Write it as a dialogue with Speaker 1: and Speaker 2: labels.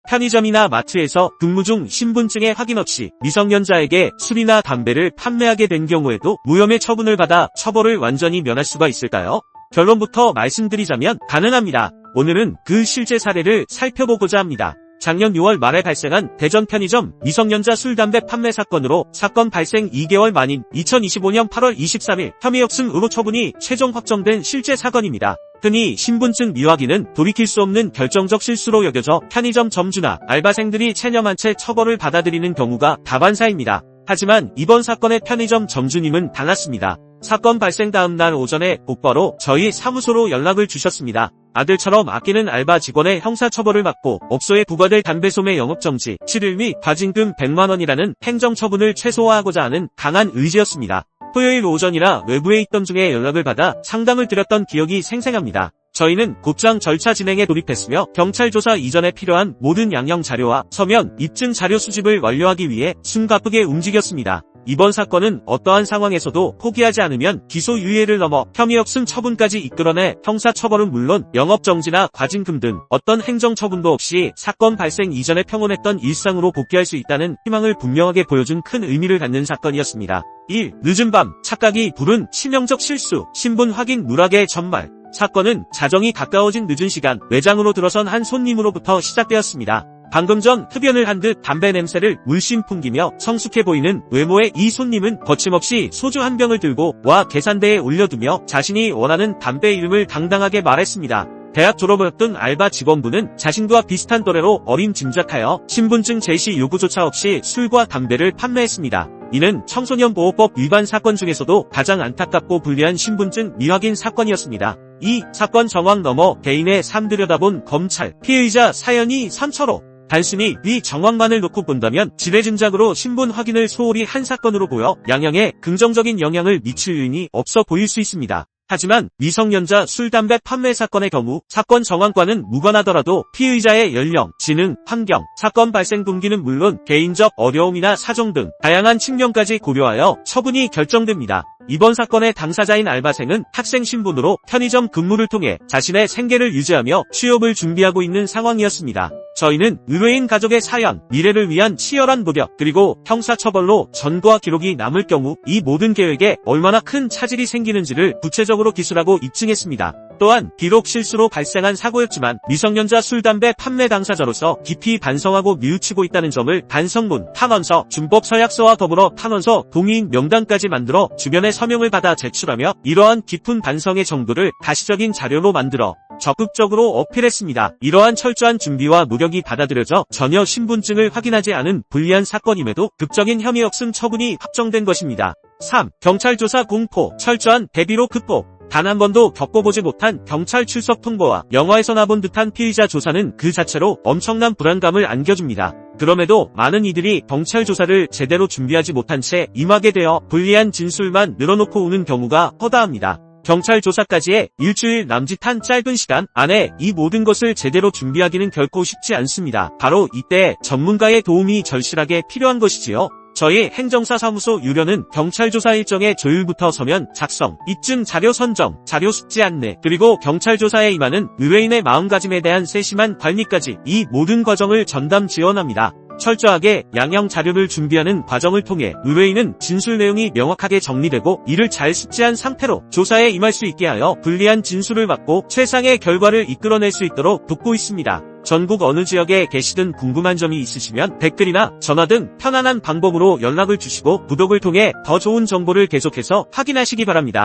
Speaker 1: 편의점이나 마트에서 근무 중 신분증의 확인 없이 미성년자에게 술이나 담배를 판매하게 된 경우에도 무혐의 처분을 받아 처벌을 완전히 면할 수가 있을까요? 결론부터 말씀드리자면 가능합니다. 오늘은 그 실제 사례를 살펴보고자 합니다. 작년 6월 말에 발생한 대전 편의점 미성년자 술, 담배 판매 사건으로 사건 발생 2개월 만인 2025년 8월 23일 혐의 없음 의무 처분이 최종 확정된 실제 사건입니다. 흔히 신분증 미확인은 돌이킬 수 없는 결정적 실수로 여겨져 편의점 점주나 알바생들이 체념한 채 처벌을 받아들이는 경우가 다반사입니다. 하지만 이번 사건의 편의점 점주님은 달랐습니다. 사건 발생 다음 날 오전에 곧바로 저희 사무소로 연락을 주셨습니다. 아들처럼 아끼는 알바 직원의 형사처벌을 받고 업소에 부과될 담배소매 영업정지, 7일 및 과징금 100만원이라는 행정처분을 최소화하고자 하는 강한 의지였습니다. 토요일 오전이라 외부에 있던 중에 연락을 받아 상담을 드렸던 기억이 생생합니다. 저희는 곧장 절차 진행에 돌입했으며 경찰 조사 이전에 필요한 모든 양형 자료와 서면, 입증 자료 수집을 완료하기 위해 숨가쁘게 움직였습니다. 이번 사건은 어떠한 상황에서도 포기하지 않으면 기소유예를 넘어 혐의 없음 처분까지 이끌어내 형사처벌은 물론 영업정지나 과징금 등 어떤 행정처분도 없이 사건 발생 이전에 평온했던 일상으로 복귀할 수 있다는 희망을 분명하게 보여준 큰 의미를 갖는 사건이었습니다. 1. 늦은 밤, 착각이 부른 치명적 실수, 신분 확인 누락의 전말. 사건은 자정이 가까워진 늦은 시간 매장으로 들어선 한 손님으로부터 시작되었습니다. 방금 전 흡연을 한 듯 담배 냄새를 물씬 풍기며 성숙해 보이는 외모의 이 손님은 거침없이 소주 한 병을 들고 와 계산대에 올려두며 자신이 원하는 담배 이름을 당당하게 말했습니다. 대학 졸업을 앞둔 알바 직원분은 자신과 비슷한 또래로 어림짐작하여 신분증 제시 요구조차 없이 술과 담배를 판매했습니다. 이는 청소년보호법 위반 사건 중에서도 가장 안타깝고 불리한 신분증 미확인 사건이었습니다. 이 사건 정황 넘어 개인의 삶 들여다본 검찰, 피해자 사연이 선처로 단순히 위 정황만을 놓고 본다면 지레짐작으로 신분 확인을 소홀히 한 사건으로 보여 양형에 긍정적인 영향을 미칠 요인이 없어 보일 수 있습니다. 하지만 미성년자 술, 담배 판매 사건의 경우 사건 정황과는 무관하더라도 피의자의 연령, 지능, 환경, 사건 발생 동기는 물론 개인적 어려움이나 사정 등 다양한 측면까지 고려하여 처분이 결정됩니다. 이번 사건의 당사자인 알바생은 학생 신분으로 편의점 근무를 통해 자신의 생계를 유지하며 취업을 준비하고 있는 상황이었습니다. 저희는 의뢰인 가족의 사연, 미래를 위한 치열한 노력, 그리고 형사처벌로 전과 기록이 남을 경우 이 모든 계획에 얼마나 큰 차질이 생기는지를 구체적으로 기술하고 입증했습니다. 또한 비록 실수로 발생한 사고였지만 미성년자 술, 담배 판매 당사자로서 깊이 반성하고 뉘우치고 있다는 점을 반성문, 탄원서, 준법 서약서와 더불어 탄원서, 동의인 명단까지 만들어 주변의 서명을 받아 제출하며 이러한 깊은 반성의 정도를 가시적인 자료로 만들어 적극적으로 어필했습니다. 이러한 철저한 준비와 노력이 받아들여져 전혀 신분증을 확인하지 않은 불리한 사건임에도 극적인 혐의 없음 처분이 확정된 것입니다. 3. 경찰 조사 공포, 철저한 대비로 극복. 단 한 번도 겪어보지 못한 경찰 출석 통보와 영화에서 나본 듯한 피의자 조사는 그 자체로 엄청난 불안감을 안겨줍니다. 그럼에도 많은 이들이 경찰 조사를 제대로 준비하지 못한 채 임하게 되어 불리한 진술만 늘어놓고 오는 경우가 허다합니다. 경찰 조사까지의 일주일 남짓한 짧은 시간 안에 이 모든 것을 제대로 준비하기는 결코 쉽지 않습니다. 바로 이때 전문가의 도움이 절실하게 필요한 것이지요. 저희 행정사 사무소 유료는 경찰 조사 일정의 조율부터 서면 작성, 입증 자료 선정, 자료 숙지 안내, 그리고 경찰 조사에 임하는 의뢰인의 마음가짐에 대한 세심한 관리까지 이 모든 과정을 전담 지원합니다. 철저하게 양형 자료를 준비하는 과정을 통해 의뢰인은 진술 내용이 명확하게 정리되고 이를 잘 숙지한 상태로 조사에 임할 수 있게 하여 불리한 진술을 받고 최상의 결과를 이끌어낼 수 있도록 돕고 있습니다. 전국 어느 지역에 계시든 궁금한 점이 있으시면 댓글이나 전화 등 편안한 방법으로 연락을 주시고 구독을 통해 더 좋은 정보를 계속해서 확인하시기 바랍니다.